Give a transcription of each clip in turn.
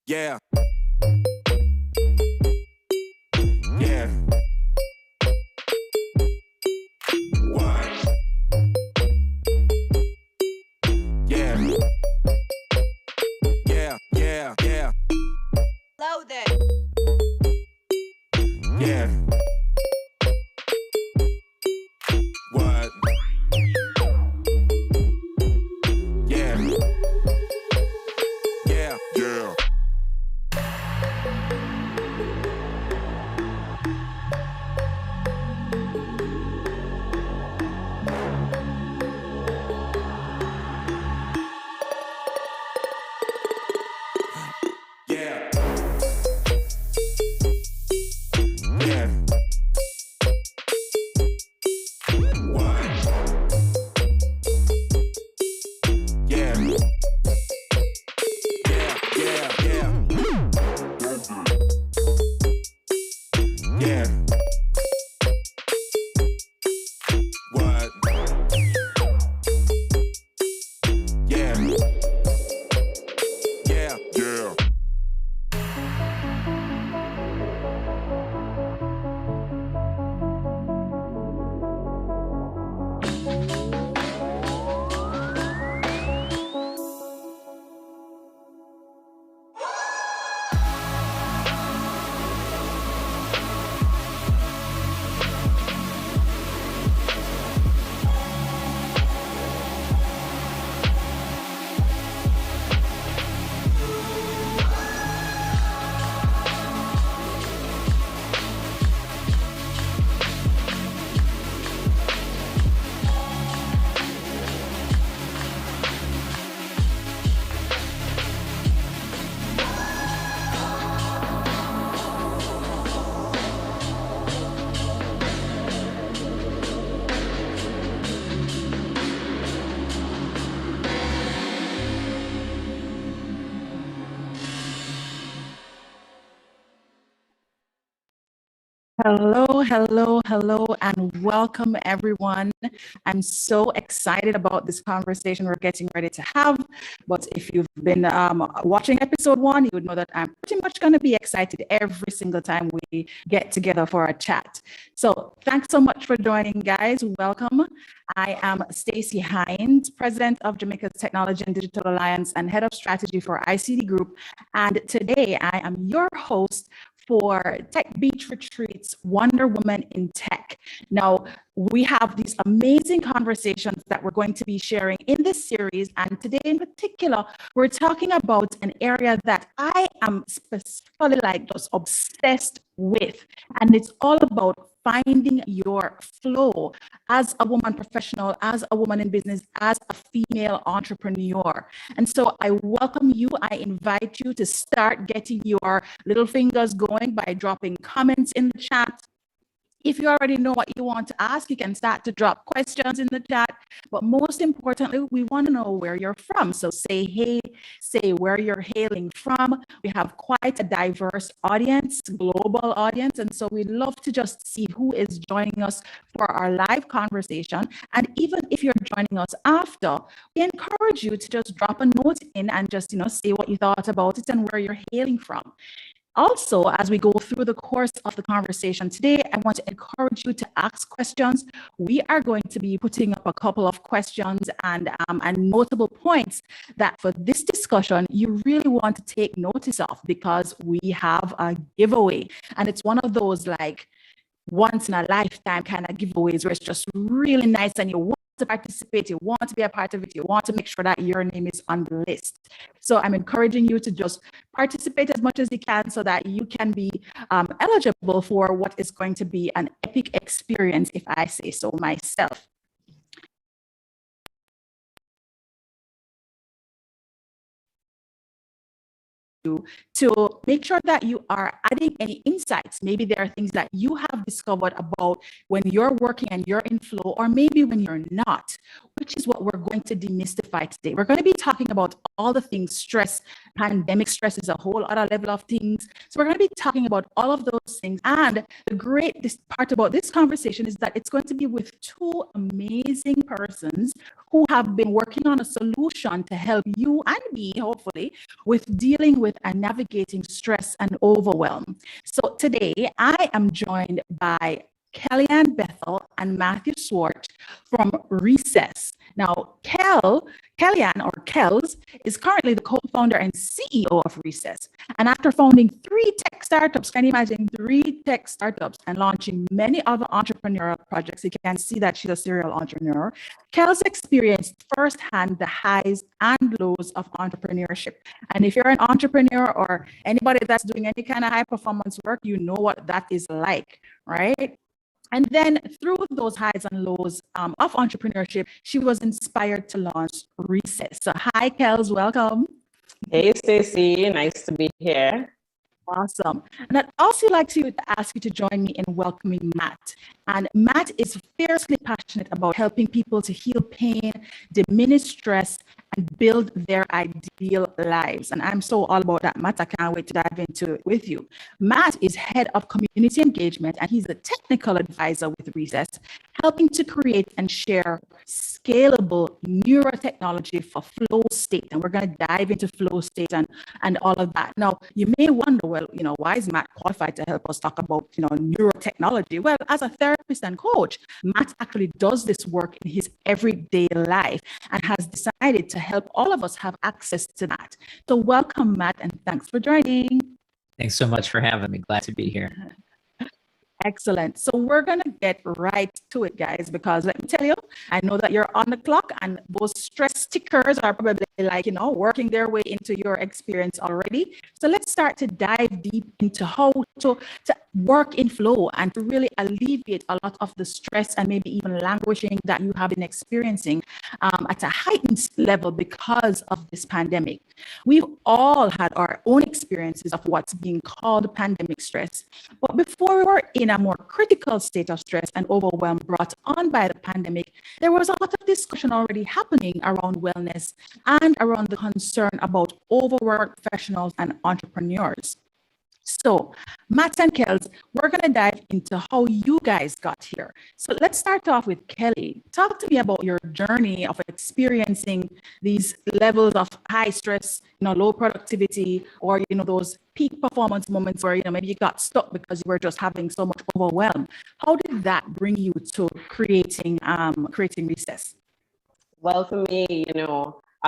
Yeah. Yeah. What? Yeah. Yeah, yeah, yeah. Loaded. Yeah. What? Yeah. Yeah. Yeah. Yeah. Yeah. What? Yeah. Yeah, yeah, yeah. Yeah. What? Yeah. Yeah. Yeah. Hello, hello, hello, and welcome everyone. I'm so excited about this conversation we're getting ready to have. But if you've been watching episode 1, you would know that I'm pretty much going to be excited every single time we get together for a chat. So thanks so much for joining, guys. Welcome. I am Stacey Hines, President of Jamaica's Technology and Digital Alliance and Head of Strategy for ICD Group. And today I am your host for Tech Beach Retreats, Wonder Woman in Tech. Now, we have these amazing conversations that we're going to be sharing in this series. And today in particular, we're talking about an area that I am specifically just obsessed with. And it's all about finding your flow as a woman professional, as a woman in business, as a female entrepreneur. And so I welcome you. I invite you to start getting your little fingers going by dropping comments in the chat. If you already know what you want to ask, you can start to drop questions in the chat. But most importantly, we want to know where you're from. So say hey, say where you're hailing from. We have quite a diverse audience, global audience. And so we'd love to just see who is joining us for our live conversation. And even if you're joining us after, we encourage you to just drop a note in and just, say what you thought about it and where you're hailing from. Also, as we go through the course of the conversation today, I want to encourage you to ask questions. We are going to be putting up a couple of questions and notable points that for this discussion, you really want to take notice of because we have a giveaway. And it's one of those once in a lifetime kind of giveaways where it's just really nice and you to participate, you want to be a part of it, you want to make sure that your name is on the list. So I'm encouraging you to just participate as much as you can so that you can be eligible for what is going to be an epic experience, if I say so myself. To make sure that you are adding any insights. Maybe there are things that you have discovered about when you're working and you're in flow, or maybe when you're not, which is what we're going to demystify today. We're going to be talking about all the things stress, pandemic stress is a whole other level of things. So we're going to be talking about all of those things. And the great part about this conversation is that it's going to be with two amazing persons who have been working on a solution to help you and me, hopefully, with dealing with and navigating stress and overwhelm. So today I am joined by Kellyanne Bethel and Matthew Swart from Recess. Now, Kellyanne, or Kells, is currently the co-founder and CEO of Recess. And after founding 3 tech startups, can you imagine 3 tech startups and launching many other entrepreneurial projects? You can see that she's a serial entrepreneur. Kells experienced firsthand the highs and lows of entrepreneurship. And if you're an entrepreneur or anybody that's doing any kind of high performance work, you know what that is like, right? And then through those highs and lows of entrepreneurship, she was inspired to launch Recess. So hi, Kels, welcome. Hey, Stacey, nice to be here. Awesome. And I'd also like to ask you to join me in welcoming Matt. And Matt is fiercely passionate about helping people to heal pain, diminish stress, and build their ideal lives. And I'm so all about that, Matt. I can't wait to dive into it with you. Matt is head of community engagement, and he's a technical advisor with Recess, helping to create and share scalable neurotechnology for flow state. And we're going to dive into flow state and all of that. Now, you may wonder, well, why is Matt qualified to help us talk about, neurotechnology? Well, as a therapist and coach, Matt actually does this work in his everyday life and has decided to help all of us have access to that. So welcome, Matt, and thanks for joining. Thanks so much for having me. Glad to be here. Excellent. So we're going to get right to it, guys, because let me tell you, I know that you're on the clock and those stress stickers are probably working their way into your experience already. So let's start to dive deep into how to work in flow and to really alleviate a lot of the stress and maybe even languishing that you have been experiencing at a heightened level because of this pandemic. We've all had our own experiences of what's being called pandemic stress. But before we were in a more critical state of stress and overwhelm brought on by the pandemic, there was a lot of discussion already happening around wellness and around the concern about overworked professionals and entrepreneurs. So, Matt and Kels, we're going to dive into how you guys got here. So let's start off with Kelly. Talk to me about your journey of experiencing these levels of high stress, low productivity, or those peak performance moments where maybe you got stuck because you were just having so much overwhelm. How did that bring you to creating Recess? Well, for me,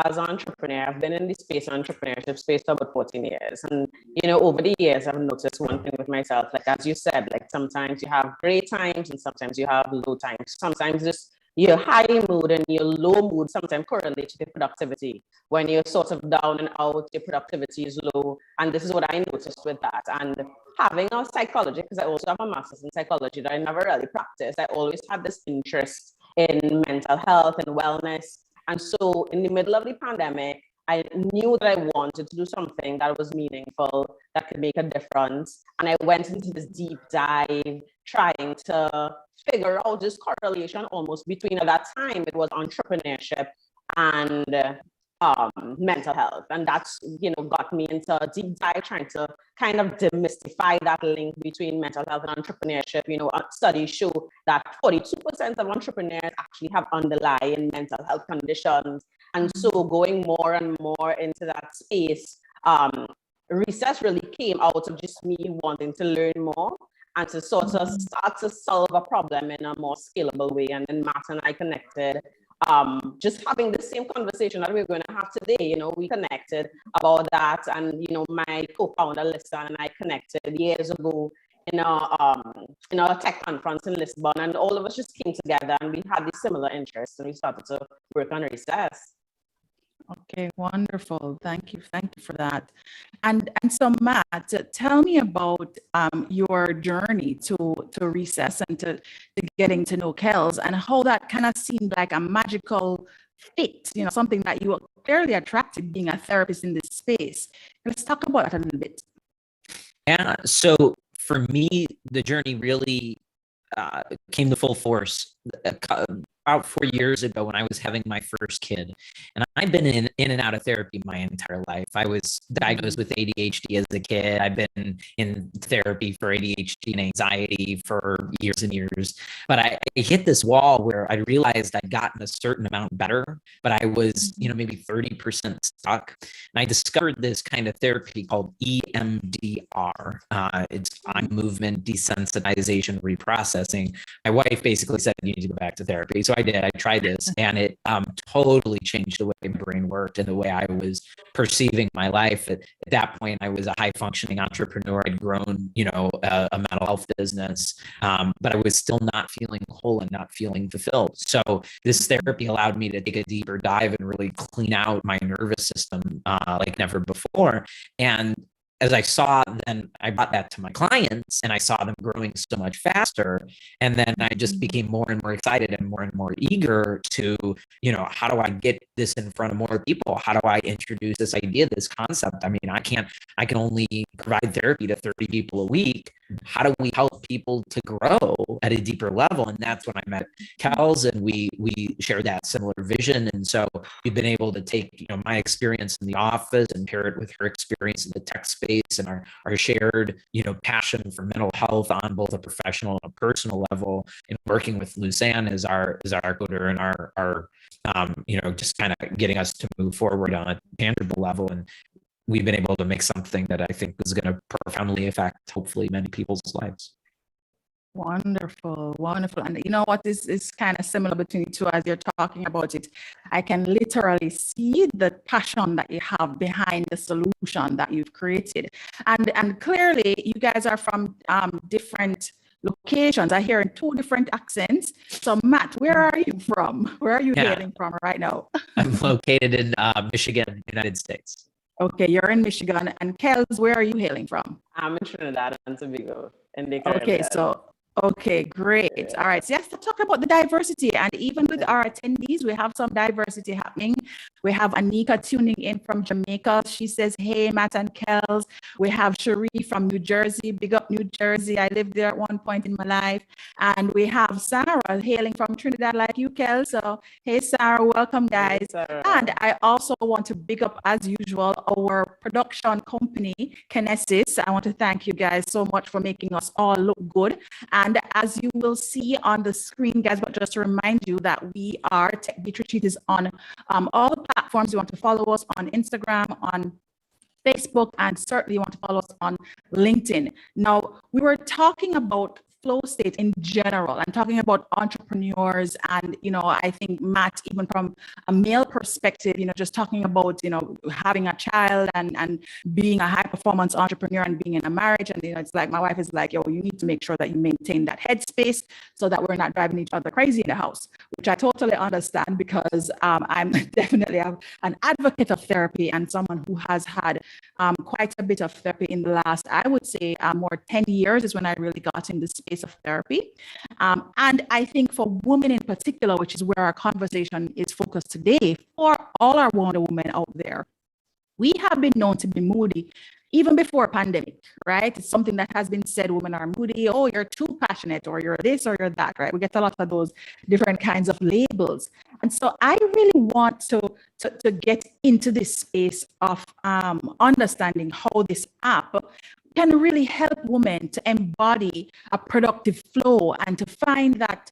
as an entrepreneur, I've been in the entrepreneurship space for about 14 years. And, over the years, I've noticed one thing with myself, like, as you said, like sometimes you have great times and sometimes you have low times. Sometimes just your high mood and your low mood sometimes correlate to the productivity. When you're sort of down and out, your productivity is low. And this is what I noticed with that. And having a psychology, because I also have a master's in psychology that I never really practiced, I always had this interest in mental health and wellness. And so in the middle of the pandemic, I knew that I wanted to do something that was meaningful, that could make a difference. And I went into this deep dive, trying to figure out this correlation almost between, at that time, it was entrepreneurship and mental health. And that's, got me into a deep dive, trying to kind of demystify that link between mental health and entrepreneurship. Studies show that 42% of entrepreneurs actually have underlying mental health conditions. And so going more and more into that space, Recess really came out of just me wanting to learn more and to sort of start to solve a problem in a more scalable way. And then Matt and I connected, just having the same conversation that we're going to have today. We connected about that. And, my co-founder, Lisa, and I connected years ago in our tech conference in Lisbon, and all of us just came together and we had these similar interests and we started to work on recess. Okay, wonderful. Thank you. Thank you for that. And so Matt, tell me about your journey to recess and to getting to know Kels, and how that kind of seemed like a magical fit, something that you were clearly attracted being a therapist in this space. Let's talk about that a little bit. Yeah. So for me, the journey really came to full force about 4 years ago when I was having my first kid. And I've been in and out of therapy my entire life. I was diagnosed with ADHD as a kid. I've been in therapy for ADHD and anxiety for years and years. But I hit this wall where I realized I'd gotten a certain amount better, but I was, maybe 30% stuck. And I discovered this kind of therapy called EMDR. It's eye movement desensitization reprocessing. My wife basically said, you need to go back to therapy. So I did. I tried this, and it totally changed the way my brain worked and the way I was perceiving my life. At that point, I was a high functioning entrepreneur. I'd grown, a mental health business, but I was still not feeling whole and not feeling fulfilled. So this therapy allowed me to take a deeper dive and really clean out my nervous system like never before. And as I saw, then I brought that to my clients and I saw them growing so much faster. And then I just became more and more excited and more eager to, how do I get this in front of more people? How do I introduce this idea, this concept? I mean, I can only provide therapy to 30 people a week. How do we help people to grow at a deeper level? And that's when I met Kels, and we shared that similar vision. And so we've been able to take, my experience in the office and pair it with her experience in the tech space and our shared, passion for mental health on both a professional and a personal level, and working with Luzanne as our coder and our just kind of getting us to move forward on a tangible level. And we've been able to make something that I think is going to profoundly affect, hopefully, many people's lives. Wonderful, wonderful. And you know what, this is kind of similar between you two as you're talking about it. I can literally see the passion that you have behind the solution that you've created. And clearly you guys are from different locations. I hear in 2 different accents. So Matt, where are you from? Where are you hailing from right now? I'm located in Michigan, United States. Okay, you're in Michigan. And Kels, where are you hailing from? I'm in Trinidad and Tobago. Okay, great. All right. So yes, let's talk about the diversity. And even with our attendees, we have some diversity happening. We have Anika tuning in from Jamaica. She says, hey, Matt and Kels. We have Cherie from New Jersey. Big up New Jersey. I lived there at one point in my life. And we have Sarah hailing from Trinidad like you, Kels. So hey, Sarah, welcome, guys. Hey, Sarah. And I also want to big up, as usual, our production company, Kinesis. I want to thank you guys so much for making us all look good. And as you will see on the screen, guys, but just to remind you that we are Tech Beat Retreat is on all the platforms. You want to follow us on Instagram, on Facebook, and certainly you want to follow us on LinkedIn. Now, we were talking about flow state in general. I'm talking about entrepreneurs and, I think Matt, even from a male perspective, just talking about, having a child and being a high performance entrepreneur and being in a marriage. And, it's like, my wife is like, yo, you need to make sure that you maintain that headspace so that we're not driving each other crazy in the house, which I totally understand because I'm definitely an advocate of therapy and someone who has had quite a bit of therapy in the last, I would say more 10 years is when I really got in the space of therapy. And I think for women in particular, which is where our conversation is focused today, for all our Wonder Women out there, we have been known to be moody even before pandemic, right? It's something that has been said, women are moody, oh, you're too passionate, or you're this, or you're that, right? We get a lot of those different kinds of labels. And so I really want to get into this space of understanding how this app can really help women to embody a productive flow and to find that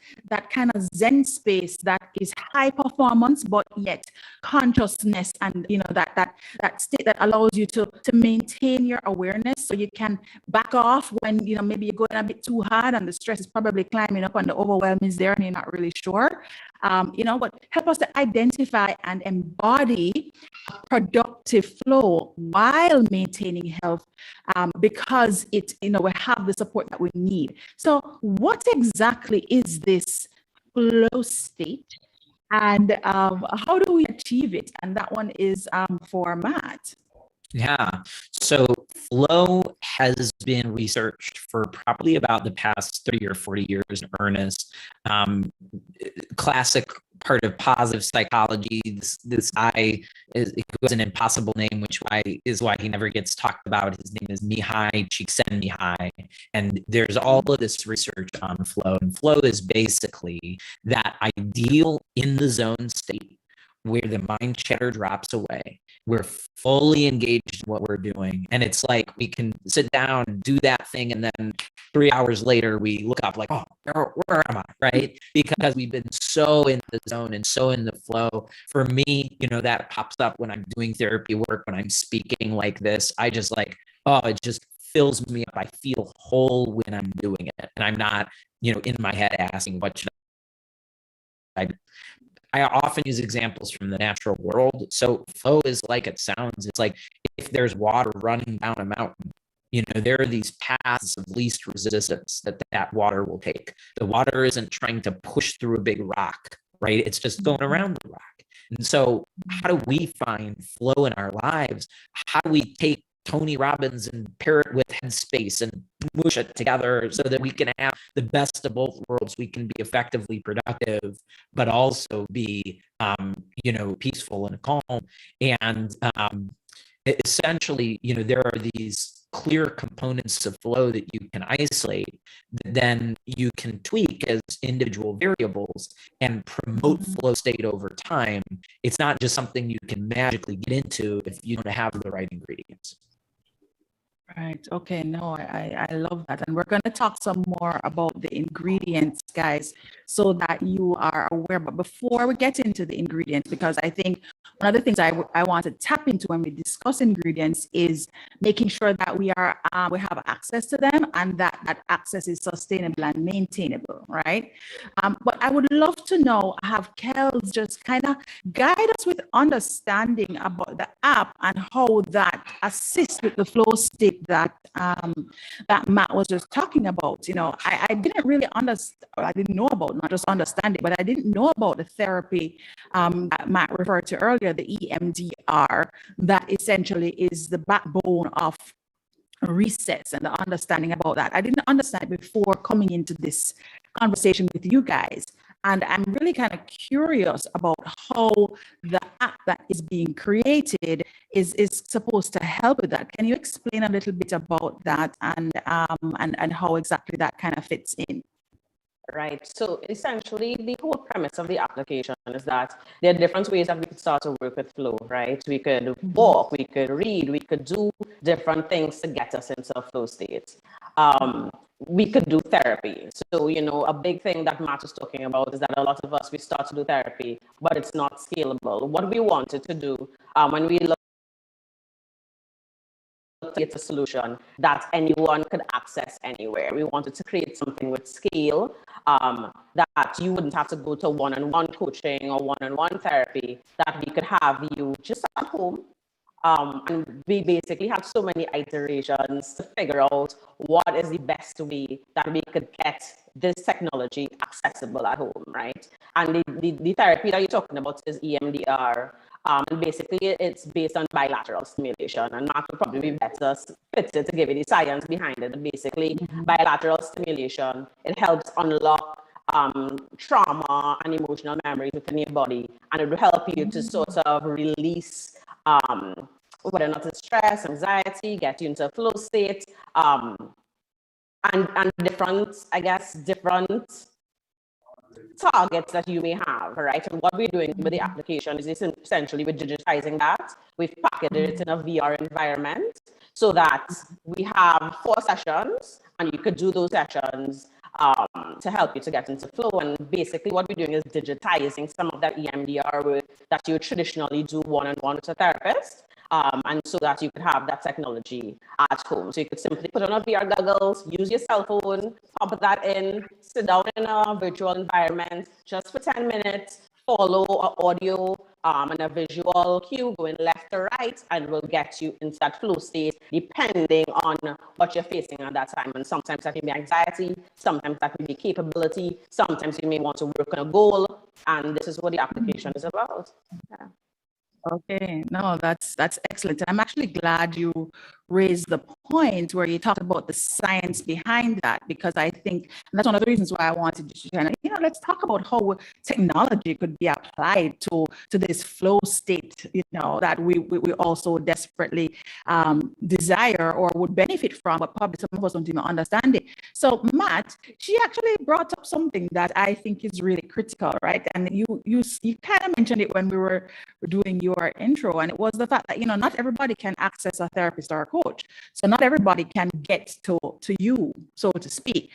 kind of Zen space that is high performance, but yet consciousness and, that state that allows you to maintain your awareness so you can back off when, maybe you're going a bit too hard and the stress is probably climbing up and the overwhelm is there and you're not really sure. But help us to identify and embody productive flow while maintaining health, because we have the support that we need. So what exactly is this flow state, and how do we achieve it? And that one is for Matt. Yeah. So flow has been researched for probably about the past 30 or 40 years in earnest. Classic part of positive psychology. This guy who has an impossible name, which is why he never gets talked about. His name is Mihai Csikszentmihalyi. And there's all of this research on flow. And flow is basically that ideal in the zone state where the mind chatter drops away. We're fully engaged in what we're doing. And it's like we can sit down, do that thing, and then 3 hours later, we look up like, oh, where am I, right? Because we've been so in the zone and so in the flow. For me, that pops up when I'm doing therapy work, when I'm speaking like this. I just like, oh, it just fills me up. I feel whole when I'm doing it. And I'm not, in my head asking, what should I often use examples from the natural world. So flow is like it sounds. It's like if there's water running down a mountain, there are these paths of least resistance that water will take. The water isn't trying to push through a big rock, right? It's just going around the rock. And so how do we find flow in our lives? How do we take Tony Robbins and pair it with Headspace and mush it together so that we can have the best of both worlds? We can be effectively productive, but also be, peaceful and calm. And essentially, there are these clear components of flow that you can isolate, that then you can tweak as individual variables and promote flow state over time. It's not just something you can magically get into if you don't have the right ingredients. Right. Okay. No, I love that. And we're going to talk some more about the ingredients, guys, so that you are aware. But before we get into the ingredients, because I think one of the things I want to tap into when we discuss ingredients is making sure that we have access to them, and that access is sustainable and maintainable, right? But I would love to know, have Kels just kind of guide us with understanding about the app and how that assists with the flow state that Matt was just talking about. I didn't really understand, I didn't know about, not just understand it, but I didn't know about the therapy that Matt referred to earlier, the EMDR, that essentially is the backbone of resets and the understanding about that. I didn't understand before coming into this conversation with you guys. And I'm really kind of curious about how the app that is being created is supposed to help with that. Can you explain a little bit about that and how exactly that kind of fits in? Right. So essentially, the whole premise of the application is that there are different ways that we could start to work with flow, right? We could walk, we could read, we could do different things to get us into a flow state. We could do therapy. So, a big thing that Matt was talking about is that a lot of us, we start to do therapy, but it's not scalable. What we wanted to do when we look create a solution that anyone could access anywhere. We wanted to create something with scale, that you wouldn't have to go to one-on-one coaching or one-on-one therapy, that we could have you just at home. And we basically had so many iterations to figure out what is the best way that we could get this technology accessible at home, right? And the therapy that you're talking about is EMDR. And basically, it's based on bilateral stimulation. And Mark will probably be better fitted to give you the science behind it. But basically, bilateral stimulation, it helps unlock trauma and emotional memories within your body. And it will help you to sort of release whether or not it's stress, anxiety, get you into a flow state, and different targets that you may have, right? And what we're doing with the application is essentially we're digitizing that. We've packaged it in a VR environment so that we have 4 sessions, and you could do those sessions to help you to get into flow. And basically what we're doing is digitizing some of that EMDR work that you would traditionally do one-on-one with a therapist. And so that you could have that technology at home. So you could simply put on a VR goggles, use your cell phone, pop that in, sit down in a virtual environment just for 10 minutes, follow an audio and a visual cue going left to right, and will get you into that flow state depending on what you're facing at that time. And sometimes that can be anxiety, sometimes that can be capability, sometimes you may want to work on a goal, and this is what the application is about. Yeah. Okay, no, that's excellent. I'm actually glad you raised the point where you talked about the science behind that, because I think and that's one of the reasons why I wanted to kind of, let's talk about how technology could be applied to this flow state, that we also desperately desire or would benefit from, but probably some of us don't even understand it. So Matt, she actually brought up something that I think is really critical, right? And you kind of mentioned it when we were doing your intro, and it was the fact that not everybody can access a therapist or a coach, so not everybody can get to you, so to speak.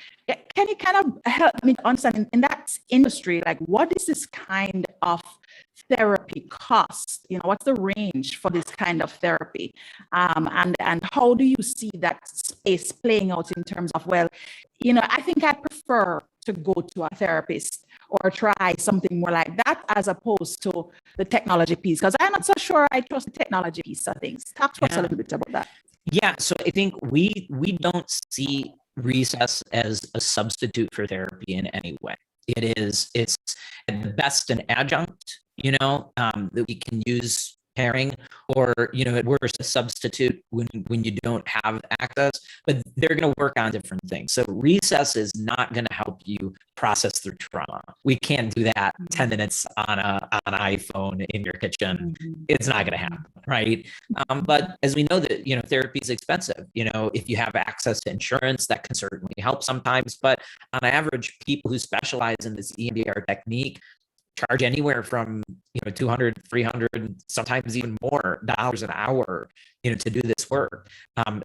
Can you kind of help me understand in that industry, like, what is this kind of therapy cost? What's the range for this kind of therapy, and how do you see that space playing out in terms of, well, I think I prefer to go to a therapist or try something more like that, as opposed to the technology piece, because I'm not so sure I trust the technology piece of things. Talk to us a little bit about that. Yeah, so I think we don't see recess as a substitute for therapy in any way. It's at the best an adjunct, that we can use pairing, or at worst a substitute when you don't have access, but they're going to work on different things. So recess is not going to help you process through trauma. We can't do that 10 minutes on an iPhone in your kitchen. It's not going to happen, right? But as we know that therapy is expensive. If you have access to insurance, that can certainly help sometimes, but on average, people who specialize in this EMDR technique charge anywhere from $200, $300, sometimes even more dollars an hour, to do this work,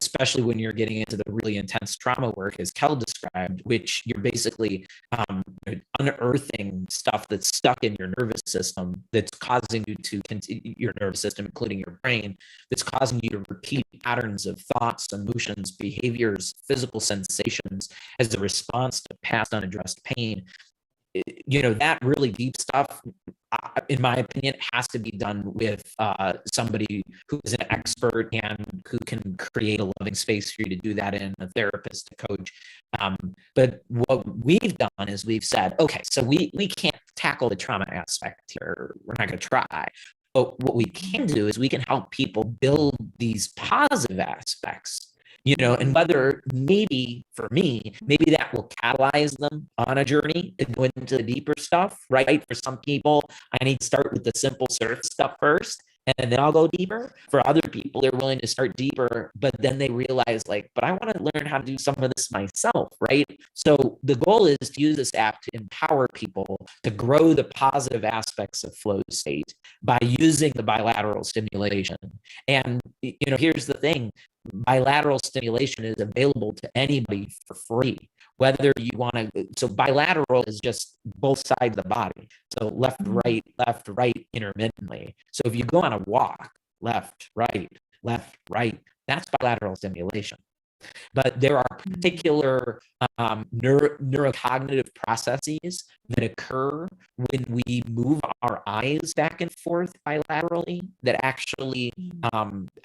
especially when you're getting into the really intense trauma work, as Kel described, which you're basically unearthing stuff that's stuck in your nervous system, that's causing you to continue, your nervous system, including your brain, that's causing you to repeat patterns of thoughts, emotions, behaviors, physical sensations as a response to past unaddressed pain. That really deep stuff, in my opinion, has to be done with somebody who is an expert and who can create a loving space for you to do that in, a therapist, a coach. But what we've done is we've said, okay, so we can't tackle the trauma aspect here. We're not going to try. But what we can do is we can help people build these positive aspects, and whether maybe for me, maybe that will catalyze them on a journey to go into the deeper stuff, right? For some people, I need to start with the simple surface stuff first, and then I'll go deeper. For other people, they're willing to start deeper, but then they realize, like, but I want to learn how to do some of this myself, right? So the goal is to use this app to empower people to grow the positive aspects of flow state by using the bilateral stimulation. And, here's the thing. Bilateral stimulation is available to anybody for free, whether you want to. So bilateral is just both sides of the body. So left, right intermittently. So if you go on a walk, left, right, that's bilateral stimulation. But there are particular neurocognitive processes that occur when we move our eyes back and forth bilaterally that actually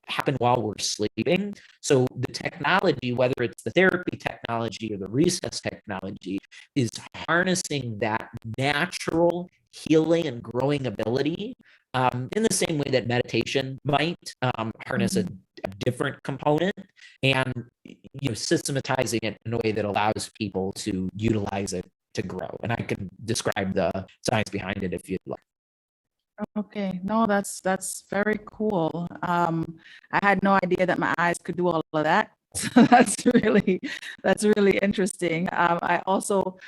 happen while we're sleeping. So the technology, whether it's the therapy technology or the recess technology, is harnessing that natural healing and growing ability in the same way that meditation might harness a different component, and systematizing it in a way that allows people to utilize it to grow. And I can describe the science behind it if you'd like. Okay, no, that's very cool. I had no idea that my eyes could do all of that. So that's really interesting. I also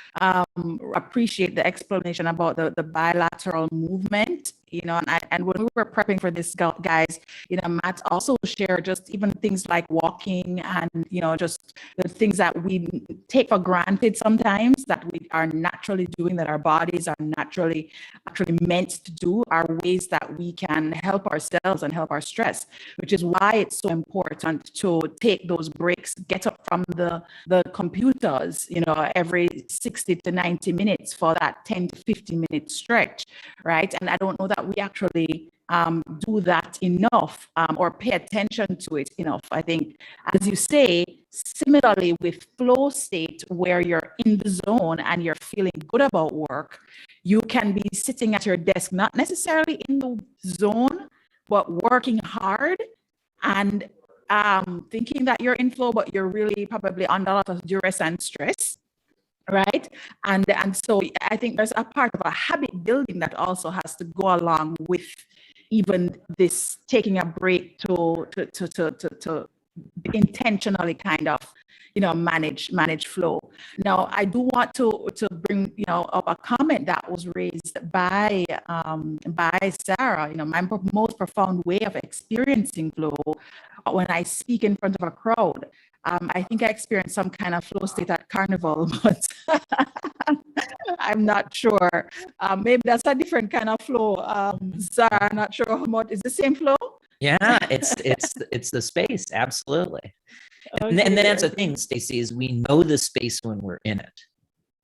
appreciate the explanation about the bilateral movement and when we were prepping for this, guys, Matt also shared just even things like walking and, just the things that we take for granted sometimes that we are naturally doing, that our bodies are naturally actually meant to do, are ways that we can help ourselves and help our stress, which is why it's so important to take those breaks, get up from the computers, every 60 to 90 minutes for that 10 to 15 minute stretch, right? And I don't know that we actually do that enough or pay attention to it enough. I think, as you say, similarly with flow state, where you're in the zone and you're feeling good about work, you can be sitting at your desk, not necessarily in the zone, but working hard and thinking that you're in flow, but you're really probably under a lot of duress and stress. Right. And so I think there's a part of a habit building that also has to go along with even this taking a break to intentionally kind of, manage flow. Now, I do want to bring, up a comment that was raised by Sarah. My most profound way of experiencing flow when I speak in front of a crowd. I think I experienced some kind of flow state at Carnival, but I'm not sure. Maybe that's a different kind of flow. Sarah, I'm not sure how much is the same flow. Yeah, it's the space, absolutely. Okay. And then that's the thing, Stacey, is we know the space when we're in it.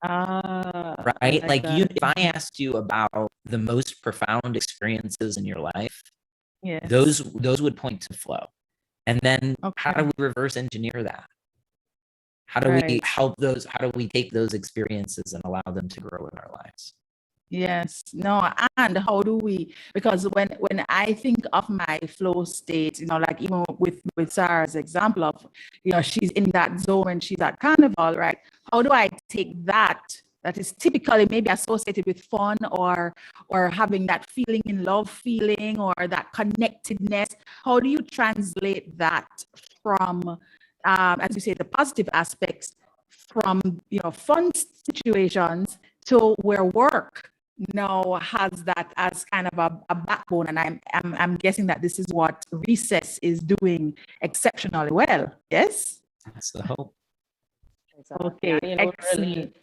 Right? Like if I asked you about the most profound experiences in your life, yes, those would point to flow. And then how do we reverse engineer that? How do we help those? How do we take those experiences and allow them to grow in our lives? Yes, no, and how do we, because when I think of my flow state, like even with Sarah's example of, she's in that zone and she's at Carnival, right? How do I take that is typically maybe associated with fun or having that feeling in love feeling or that connectedness? How do you translate that from, as you say, the positive aspects from, fun situations to where work now has that as kind of a backbone? And I'm guessing that this is what Recess is doing exceptionally well. Yes? That's the hope. Okay, excellent.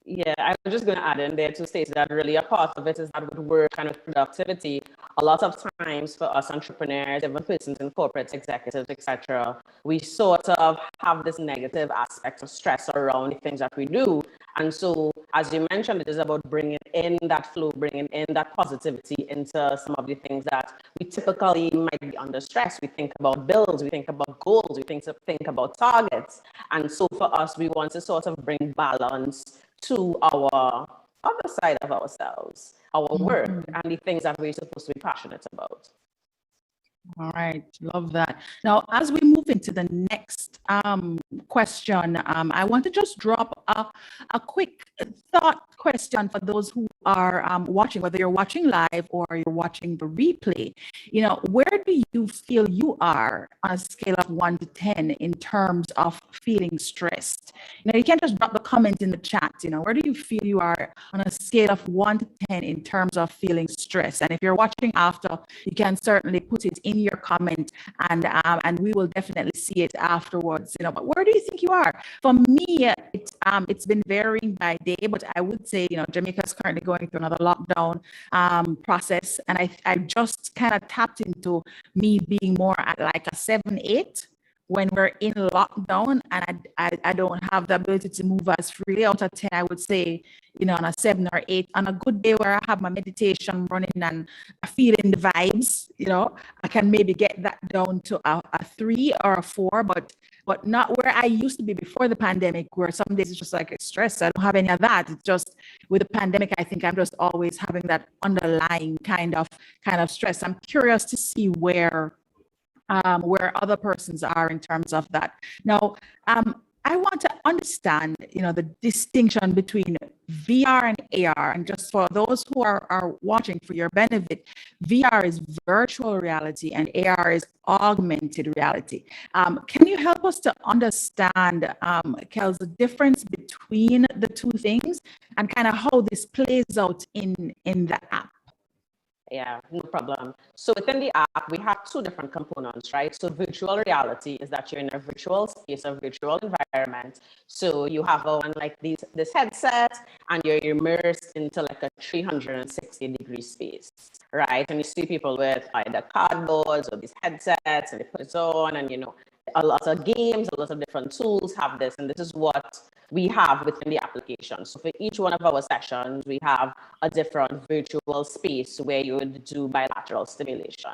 Yeah, I was just going to add in there to state that really a part of it is that with work and with productivity, a lot of times for us entrepreneurs, even persons in corporate executives, etc., we sort of have this negative aspect of stress around the things that we do. And so, as you mentioned, it is about bringing in that flow, bringing in that positivity into some of the things that we typically might be under stress. We think about bills, we think about goals, we think about targets. And so for us, we want to sort of bring balance to our other side of ourselves, our work, and the things that we're supposed to be passionate about. All right, love that. Now, as we move into the next question, I want to just drop a quick thought question for those who are watching, whether you're watching live or you're watching the replay. Where do you feel you are on a scale of 1 to 10 in terms of feeling stressed? You can't just drop the comment in the chat. Where do you feel you are on a scale of 1 to 10 in terms of feeling stressed? And if you're watching after, you can certainly put it in your comment and we will definitely see it afterwards. But where do you think you are? For me, it's been varying by day, but I would say, Jamaica's currently going through another lockdown process, and I just kind of tapped into me being more at like a 7, 8 when we're in lockdown, and I don't have the ability to move as freely. Out of 10, I would say, on a 7 or 8. On a good day where I have my meditation running and I feel in the vibes, I can maybe get that down to a 3 or a 4, but not where I used to be before the pandemic, where some days it's just like stress. I don't have any of that. It's just with the pandemic, I think I'm just always having that underlying kind of stress. I'm curious to see where other persons are in terms of that. Now, I want to understand, the distinction between VR and AR. And just for those who are watching, for your benefit, VR is virtual reality and AR is augmented reality. Can you help us to understand, Kels, the difference between the two things and kind of how this plays out in the app? Yeah, no problem. So within the app, we have two different components, right? So virtual reality is that you're in a virtual space, a virtual environment. So you have a one like this headset, and you're immersed into like a 360-degree space, right? And you see people with either cardboards or these headsets, and they put it on, and a lot of games, a lot of different tools have this, and this is what we have within the application. So for each one of our sessions, we have a different virtual space where you would do bilateral stimulation.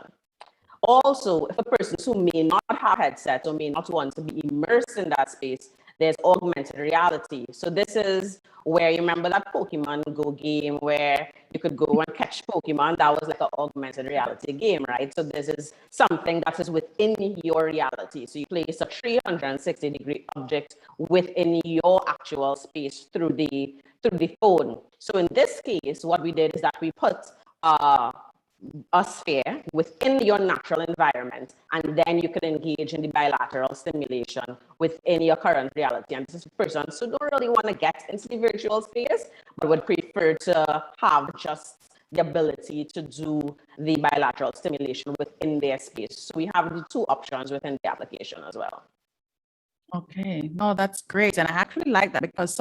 Also, for persons who may not have headsets or may not want to be immersed in that space, there's augmented reality. So this is where you remember that Pokemon Go game where you could go and catch Pokemon. That was like an augmented reality game, right? So this is something that is within your reality. So you place a 360-degree object within your actual space through the phone. So in this case, what we did is that we put a sphere within your natural environment, and then you can engage in the bilateral stimulation within your current reality. And this is for persons who don't really want to get into the virtual space, but would prefer to have just the ability to do the bilateral stimulation within their space. So we have the two options within the application as well. Okay, no, that's great. And I actually like that because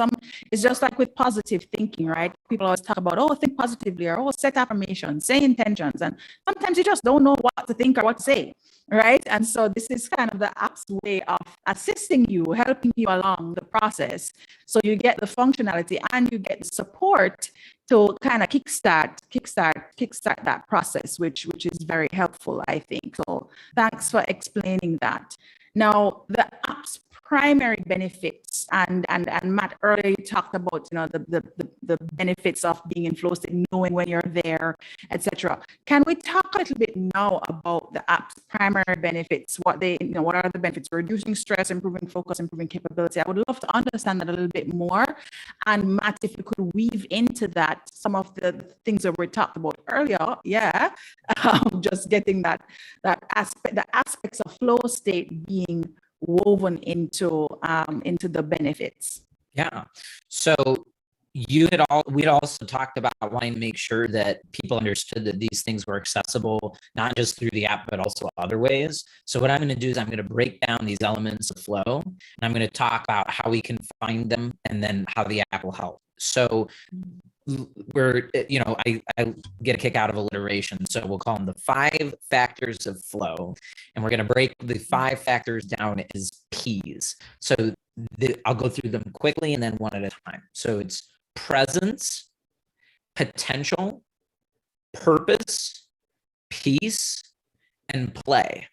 it's just like with positive thinking, right? People always talk about, oh, think positively, or oh, set affirmations, say intentions. And sometimes you just don't know what to think or what to say, right? And so this is kind of the app's way of assisting you, helping you along the process. So you get the functionality and you get the support to kind of kickstart that process, which is very helpful, I think. So thanks for explaining that. Now, the app's primary benefits, and Matt earlier talked about the benefits of being in flow state, knowing when you're there, etc. Can we talk a little bit now about the app's primary benefits? What are the benefits? Reducing stress, improving focus, improving capability. I would love to understand that a little bit more. And Matt, if you could weave into that some of the things that we talked about earlier, just getting the aspects of flow state being woven into the benefits. Yeah. So we'd also talked about wanting to make sure that people understood that these things were accessible, not just through the app, but also other ways. So what I'm going to do is I'm going to break down these elements of flow, and I'm going to talk about how we can find them and then how the app will help. So I get a kick out of alliteration. So we'll call them the 5 factors of flow. And we're going to break the 5 factors down as P's. So I'll go through them quickly and then one at a time. So it's presence, potential, purpose, peace, and play.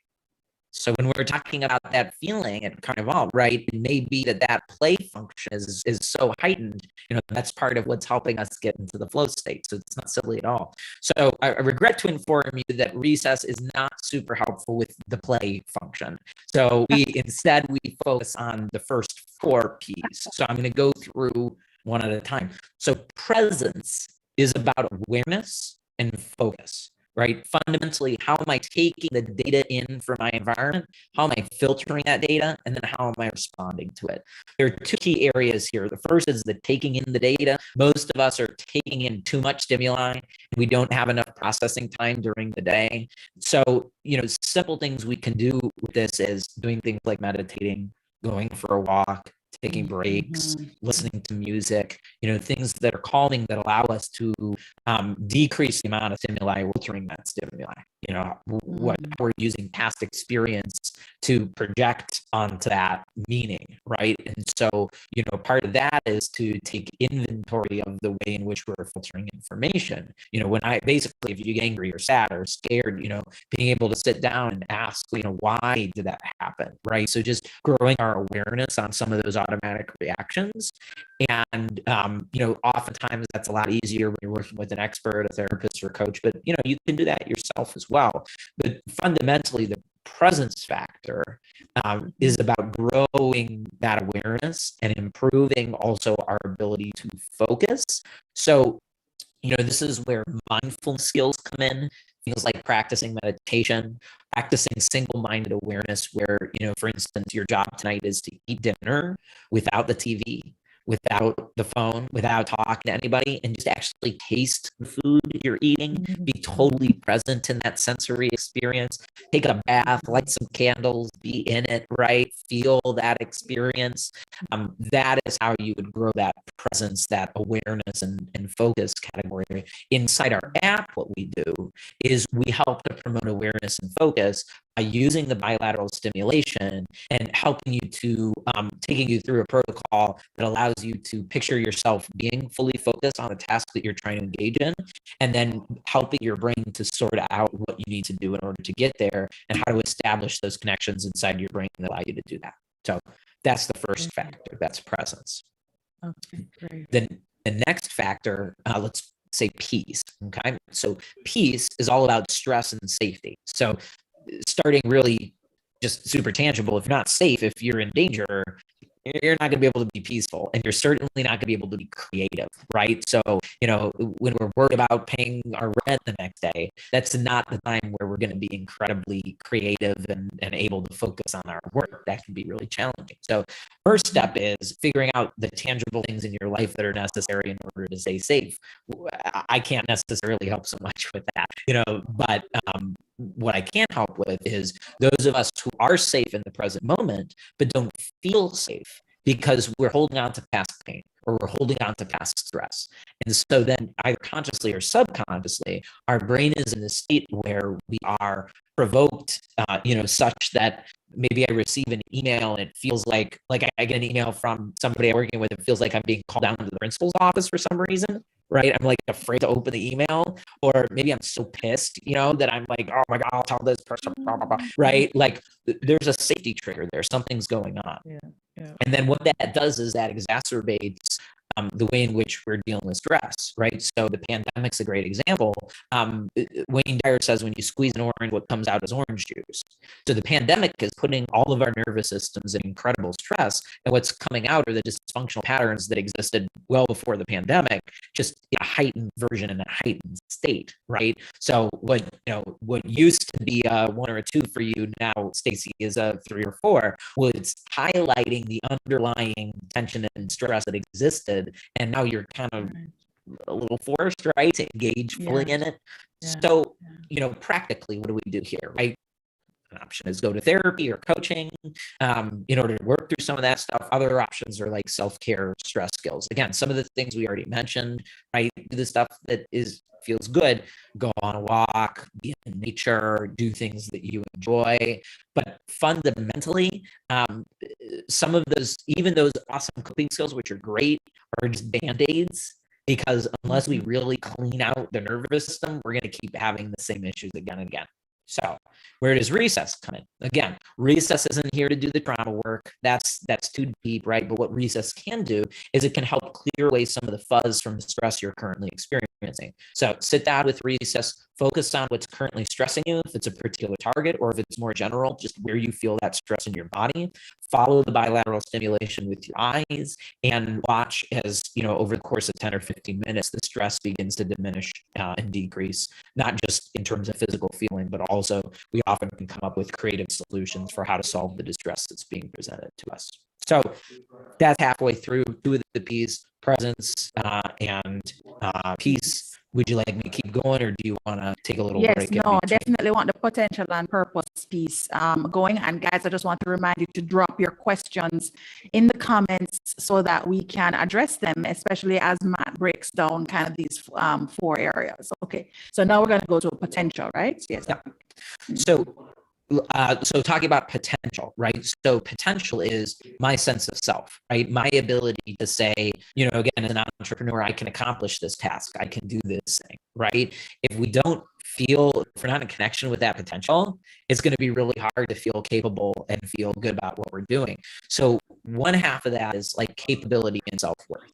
So when we're talking about that feeling at Carnival, right, it may be that play function is so heightened, that's part of what's helping us get into the flow state. So it's not silly at all. So I regret to inform you that recess is not super helpful with the play function. So instead we focus on the first 4 P's. So I'm going to go through one at a time. So presence is about awareness and focus. Right? Fundamentally, how am I taking the data in from my environment? How am I filtering that data? And then how am I responding to it? There are 2 key areas here. The first is the taking in the data. Most of us are taking in too much stimuli, and we don't have enough processing time during the day. So, simple things we can do with this is doing things like meditating, going for a walk, taking breaks, listening to music, things that are calming that allow us to decrease the amount of stimuli, filtering that stimuli, what we're using past experience to project onto that meaning, right? And so, part of that is to take inventory of the way in which we're filtering information. When if you get angry or sad or scared, being able to sit down and ask, why did that happen, right? So just growing our awareness on some of those automatic reactions. And, oftentimes that's a lot easier when you're working with an expert, a therapist, or a coach, but, you can do that yourself as well. But fundamentally, the presence factor is about growing that awareness and improving also our ability to focus. So, this is where mindfulness skills come in. Things like practicing meditation, practicing single-minded awareness where, for instance, your job tonight is to eat dinner without the TV, without the phone, without talking to anybody, and just actually taste the food you're eating, be totally present in that sensory experience, take a bath, light some candles, be in it, right? Feel that experience. That is how you would grow that presence, that awareness and focus category. Inside our app, what we do is we help to promote awareness and focus by using the bilateral stimulation and helping you to taking you through a protocol that allows you to picture yourself being fully focused on the task that you're trying to engage in, and then helping your brain to sort out what you need to do in order to get there and how to establish those connections inside your brain that allow you to do that. So that's the first factor, that's presence. Okay, great. Then the next factor, let's say peace. Okay. So peace is all about stress and safety. So starting really just super tangible, if you're not safe, if you're in danger, you're not going to be able to be peaceful, and you're certainly not going to be able to be creative, right? So, when we're worried about paying our rent the next day, that's not the time where we're going to be incredibly creative and able to focus on our work. That can be really challenging. So first step is figuring out the tangible things in your life that are necessary in order to stay safe. I can't necessarily help so much with that, but what I can help with is those of us who are safe in the present moment, but don't feel safe because we're holding on to past pain or we're holding on to past stress. And so then either consciously or subconsciously, our brain is in a state where we are provoked, such that maybe I receive an email and it feels like I get an email from somebody I'm working with. It feels like I'm being called down to the principal's office for some reason, right? I'm like afraid to open the email, or maybe I'm so pissed, that I'm like, oh my God, I'll tell this person, blah, blah, blah, right? Like there's a safety trigger there. Something's going on. Yeah. And then what that does is that exacerbates the way in which we're dealing with stress, right? So the pandemic's a great example. Wayne Dyer says when you squeeze an orange, what comes out is orange juice. So the pandemic is putting all of our nervous systems in incredible stress, and what's coming out are the dysfunctional patterns that existed well before the pandemic, just in a heightened version in a heightened state, right? So what used to be a 1 or a 2 for you now, Stacy, is a 3 or 4. Well, it's highlighting the underlying tension and stress that existed, and now you're kind of a little forced, right, to engage fully in it. So, practically, what do we do here, right? An option is go to therapy or coaching in order to work through some of that stuff. Other options are like self-care, stress skills. Again, some of the things we already mentioned, right? Do the stuff that feels good. Go on a walk, be in nature, do things that you enjoy. But fundamentally, some of those, even those awesome coping skills, which are great, are just band-aids. Because unless we really clean out the nervous system, we're going to keep having the same issues again and again. So where does recess come in? Again, recess isn't here to do the trauma work. That's too deep, right? But what recess can do is it can help clear away some of the fuzz from the stress you're currently experiencing. So sit down with recess, focus on what's currently stressing you, if it's a particular target, or if it's more general, just where you feel that stress in your body. Follow the bilateral stimulation with your eyes and watch as, over the course of 10 or 15 minutes, the stress begins to diminish and decrease, not just in terms of physical feeling, but also we often can come up with creative solutions for how to solve the distress that's being presented to us. So that's halfway through 2 of the P's, presence and peace. Would you like me to keep going, or do you want to take a little break? Yes, no, I definitely want the potential and purpose piece going. And guys, I just want to remind you to drop your questions in the comments so that we can address them, especially as Matt breaks down kind of these 4 areas. Okay, so now we're going to go to potential, right? Yes. Yeah. So talking about potential, right? So potential is my sense of self, right? My ability to say, again, as an entrepreneur, I can accomplish this task. I can do this thing, right? If we're not in connection with that potential, it's going to be really hard to feel capable and feel good about what we're doing. So one half of that is like capability and self-worth.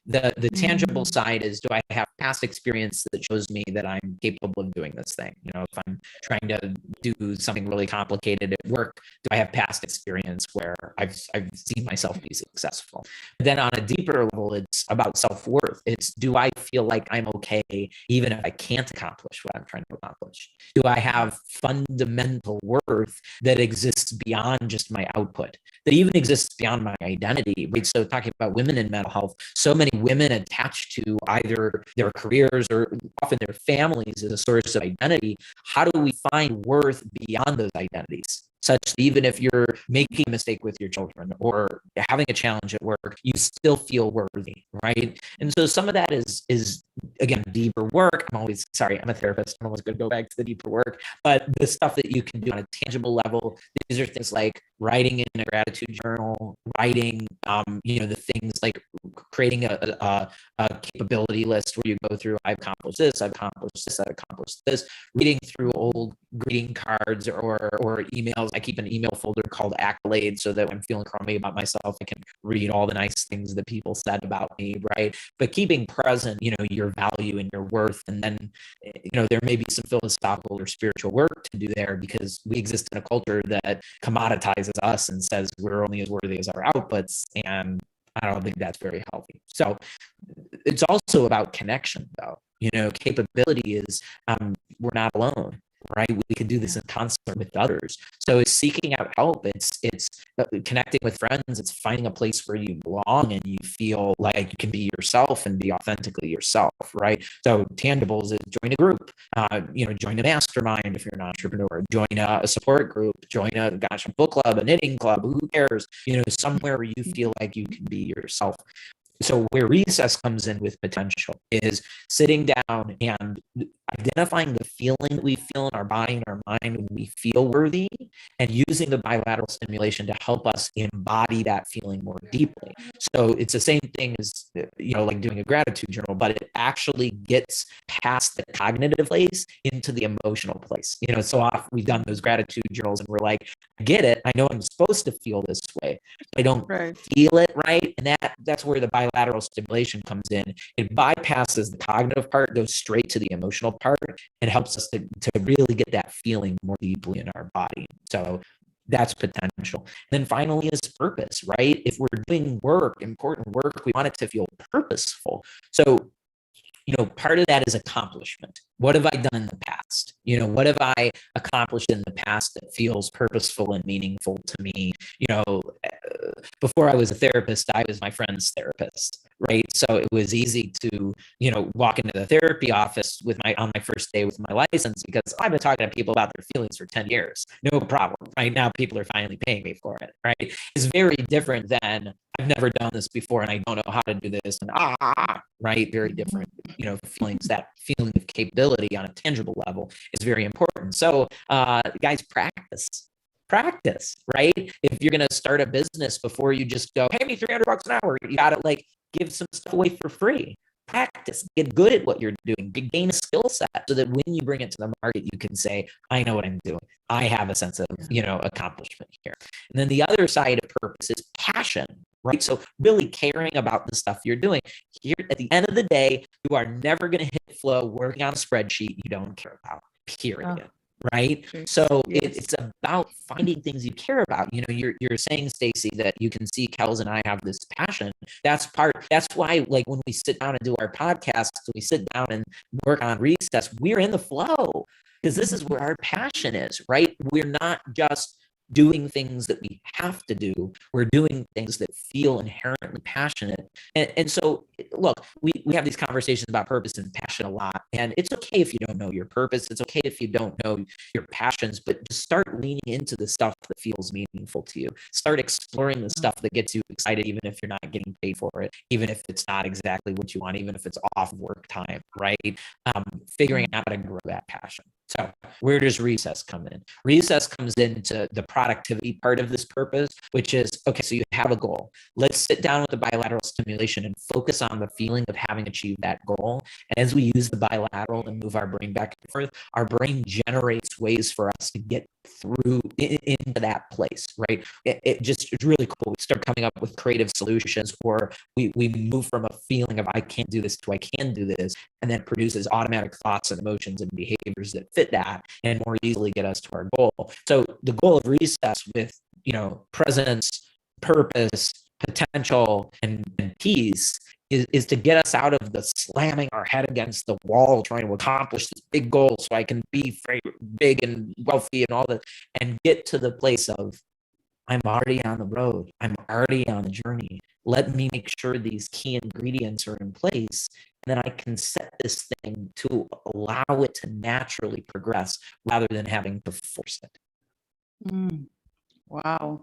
The tangible side is, do I have past experience that shows me that I'm capable of doing this thing? If I'm trying to do something really complicated at work, do I have past experience where I've seen myself be successful? But then on a deeper level, it's about self-worth. It's, do I feel like I'm okay even if I can't accomplish what I'm trying to accomplish? Do I have fundamental worth that exists beyond just my output? that even exists beyond my identity, right? So talking about women in mental health, so many women attached to either their careers or often their families as a source of identity. How do we find worth beyond those identities? Such that even if you're making a mistake with your children or having a challenge at work, you still feel worthy, right? And so some of that is again deeper work. I'm a therapist. I'm always going to go back to the deeper work, but the stuff that you can do on a tangible level, these are things like writing in a gratitude journal, writing, the things like creating a capability list where you go through, I've accomplished this, I've accomplished this, I've accomplished this, reading through old greeting cards or emails. I keep an email folder called accolades so that when I'm feeling crummy about myself, I can read all the nice things that people said about me, right? But keeping present, your value and your worth. And then, there may be some philosophical or spiritual work to do there because we exist in a culture that commoditizes us and says we're only as worthy as our outputs. And I don't think that's very healthy. So it's also about connection, though. Capability is we're not alone, right? We can do this in concert with others. So it's seeking out help. It's connecting with friends. It's finding a place where you belong and you feel like you can be yourself and be authentically yourself, right? So tangibles is join a group, join a mastermind if you're an entrepreneur, join a support group, join a book club, a knitting club, who cares? Somewhere where you feel like you can be yourself. So where recess comes in with potential is sitting down and identifying the feeling that we feel in our body and our mind when we feel worthy, and using the bilateral stimulation to help us embody that feeling more deeply. So it's the same thing as, like doing a gratitude journal, but it actually gets past the cognitive place into the emotional place. So often we've done those gratitude journals and we're like, I get it. I know I'm supposed to feel this way. I don't feel it, right? And that's where the bilateral stimulation comes in. It bypasses the cognitive part, goes straight to the emotional part, and helps us to really get that feeling more deeply in our body. So that's potential. And then finally is purpose, right? If we're doing work, important work, we want it to feel purposeful. So part of that is accomplishment. What have I done in the past? What have I accomplished in the past that feels purposeful and meaningful to me? Before I was a therapist, I was my friend's therapist, right? So it was easy to, walk into the therapy office on my first day with my license because I've been talking to people about their feelings for 10 years. No problem. Right now, people are finally paying me for it, right? It's very different than I've never done this before and I don't know how to do this. And right? Very different, feelings. That feeling of capability on a tangible level is very important. So guys, practice, right? If you're going to start a business, before you just go, pay me $300 an hour, you got to give some stuff away for free. Practice, get good at what you're doing, gain a skill set so that when you bring it to the market, you can say, I know what I'm doing. I have a sense of, accomplishment here. And then the other side of purpose is passion, right? So really caring about the stuff you're doing. Here, at the end of the day, you are never going to hit flow working on a spreadsheet you don't care about, period. Right. So it's about finding things you care about. You're saying, Stacey, that you can see Kels and I have this passion. That's why, when we sit down and do our podcasts, we sit down and work on recess, we're in the flow because this is where our passion is, right? We're not just doing things that we have to do. We're doing things that feel inherently passionate. And so, look, we have these conversations about purpose and passion a lot. And it's okay if you don't know your purpose. It's okay if you don't know your passions, but just start leaning into the stuff that feels meaningful to you. Start exploring the stuff that gets you excited, even if you're not getting paid for it, even if it's not exactly what you want, even if it's off work time, right? Figuring out how to grow that passion. So where does recess come in? Recess comes into the productivity part of this purpose, which is, okay, so you have a goal. Let's sit down with the bilateral stimulation and focus on the feeling of having achieved that goal. And as we use the bilateral and move our brain back and forth, our brain generates ways for us to get through into that place, right? It's really cool. We start coming up with creative solutions, or we move from a feeling of I can't do this to I can do this, and then produces automatic thoughts and emotions and behaviors that fit that and more easily get us to our goal. So the goal of recess with, presence, purpose, potential, and peace is to get us out of the slamming our head against the wall trying to accomplish this big goal so I can be big and wealthy and all that, and get to the place of I'm already on the road. I'm already on the journey. Let me make sure these key ingredients are in place. And then I can set this thing to allow it to naturally progress rather than having to force it. Wow.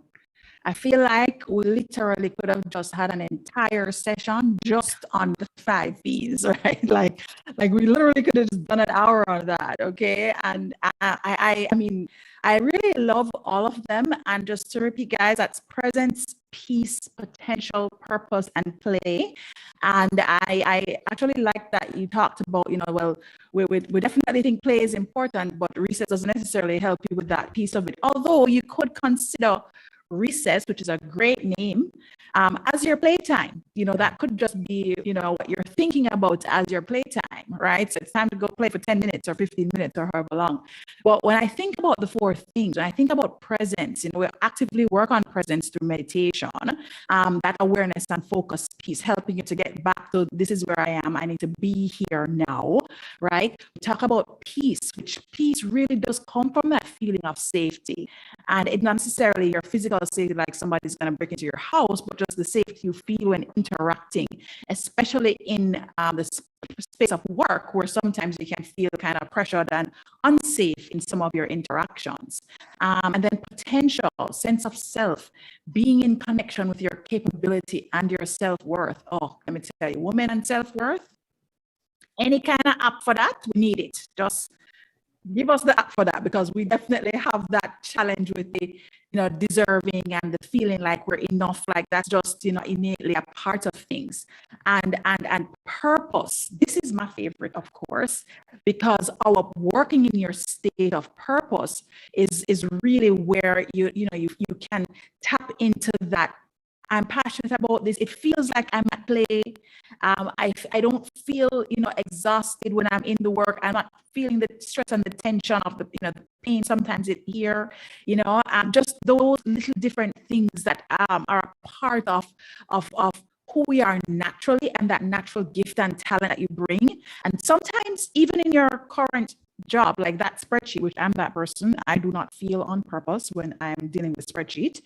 I feel like we literally could have just had an entire session just on the 5 V's, right? Like we literally could have just done an hour on that, okay? And I mean, I really love all of them. And just to repeat, guys, that's presence, peace, potential, purpose, and play. And I actually like that you talked about, well, we definitely think play is important, but research doesn't necessarily help you with that piece of it. Although you could consider recess, which is a great name, as your playtime. That could just be, what you're thinking about as your playtime, right? So it's time to go play for 10 minutes or 15 minutes or however long. But when I think about the 4 things, when I think about presence, we actively work on presence through meditation, that awareness and focus piece, helping you to get back to this is where I am. I need to be here now, right? We talk about peace, which peace really does come from that feeling of safety. And it's not necessarily your physical safety, like somebody's going to break into your house, but just the safety you feel when interacting, especially in the space of work, where sometimes you can feel kind of pressured and unsafe in some of your interactions. And then potential, sense of self, being in connection with your capability and your self-worth. Oh, let me tell you, women and self-worth, any kind of app for that, we need it. Just give us the app for that, because we definitely have that challenge with the deserving and the feeling like we're enough. Like that's just innately a part of things. And purpose, this is my favorite, of course, because our working in your state of purpose is really where you can tap into that. I'm passionate about this. It feels like I'm at play. I don't feel, exhausted when I'm in the work. I'm not feeling the stress and the tension of the pain sometimes it here, just those little different things that are a part of who we are naturally, and that natural gift and talent that you bring. And sometimes even in your current job, like that spreadsheet, which I'm that person, I do not feel on purpose when I'm dealing with spreadsheet.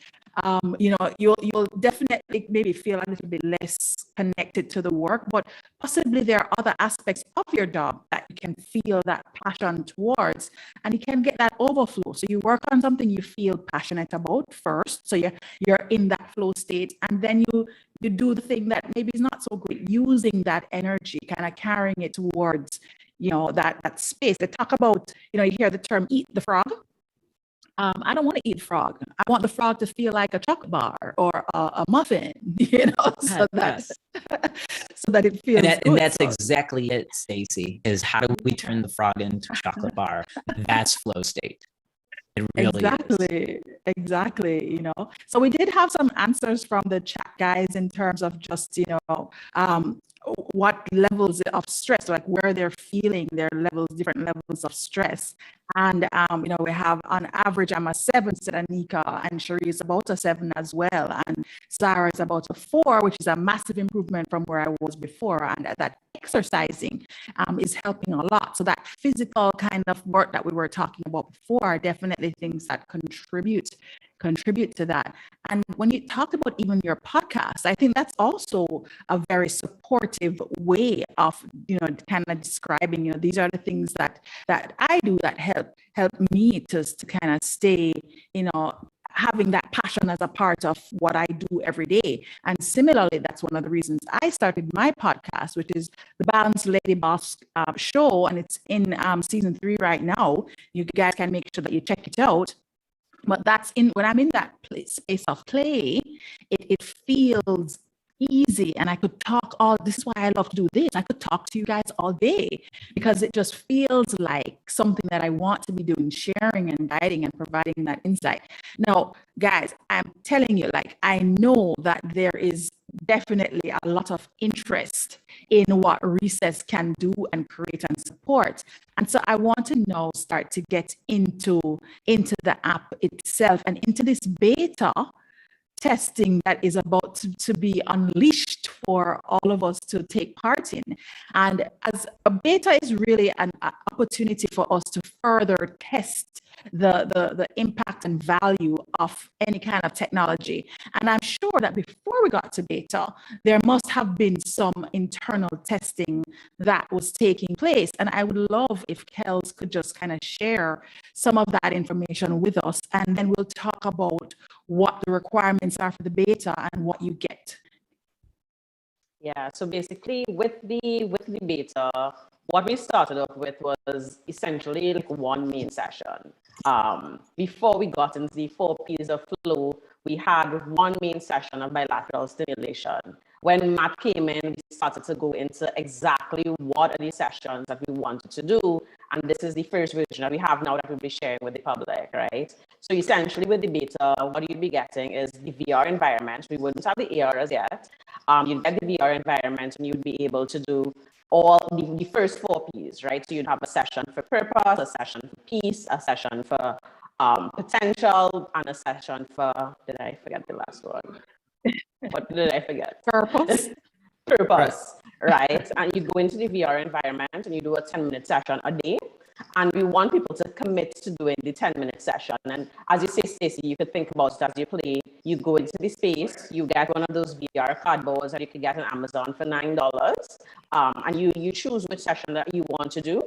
You'll definitely maybe feel a little bit less connected to the work, but possibly there are other aspects of your job that you can feel that passion towards, and you can get that overflow. So you work on something you feel passionate about first, so you're in that flow state, and then you do the thing that maybe is not so great, using that energy, kind of carrying it towards that space. They talk about, you hear the term eat the frog. I don't want to eat frog. I want the frog to feel like a chocolate bar or a muffin, so that so that it feels good. And that's exactly it, Stacey, is how do we turn the frog into a chocolate bar? That's flow state. It really is. Exactly. So we did have some answers from the chat, guys, in terms of just, what levels of stress, like where they're feeling their different levels of stress. And, we have on average, I'm a 7, said Anika, and Cherie is about a 7 as well. And Sarah is about a 4, which is a massive improvement from where I was before. And that exercising is helping a lot. So that physical kind of work that we were talking about before are definitely things that contribute to that. And when you talked about even your podcast, I think that's also a very supportive way of, kind of describing, these are the things that I do that help me to kind of stay, having that passion as a part of what I do every day. And similarly, that's one of the reasons I started my podcast, which is the Balanced Lady Boss show. And it's in season 3 right now. You guys can make sure that you check it out. But when I'm in that space of play, it feels easy, and I could talk this is why I love to do this. I could talk to you guys all day, because it just feels like something that I want to be doing, sharing and guiding and providing that insight. Now, guys, I'm telling you, I know that there is definitely a lot of interest in what Recess can do and create and support. And so I want to now start to get into the app itself and into this beta testing that is about to be unleashed for all of us to take part in. And as a beta is really an opportunity for us to further test the impact and value of any kind of technology. And I'm sure that before we got to beta, there must have been some internal testing that was taking place. And I would love if Kels could just kind of share some of that information with us, and then we'll talk about what the requirements are for the beta and what you get. Yeah, so basically with the beta, what we started off with was essentially like one main session. Before we got into the 4 P's of flow, we had one main session of bilateral stimulation. When Matt came in, we started to go into exactly what are the sessions that we wanted to do. And this is the first version that we have now that we'll be sharing with the public, right? So essentially with the beta, what you'd be getting is the VR environment. We wouldn't have the AR as yet. You'd get the VR environment and you'd be able to do all the first 4 P's, right? So you'd have a session for purpose, a session for peace, a session for potential, and a session for, did I forget the last one? What did I forget? Purpose. Purpose, right? And you go into the VR environment and you do a 10-minute session a day. And we want people to commit to doing the 10-minute session. And as you say, Stacey, you could think about it as you play. You go into the space, you get one of those VR cardboards that you could get on Amazon for $9. And you choose which session that you want to do.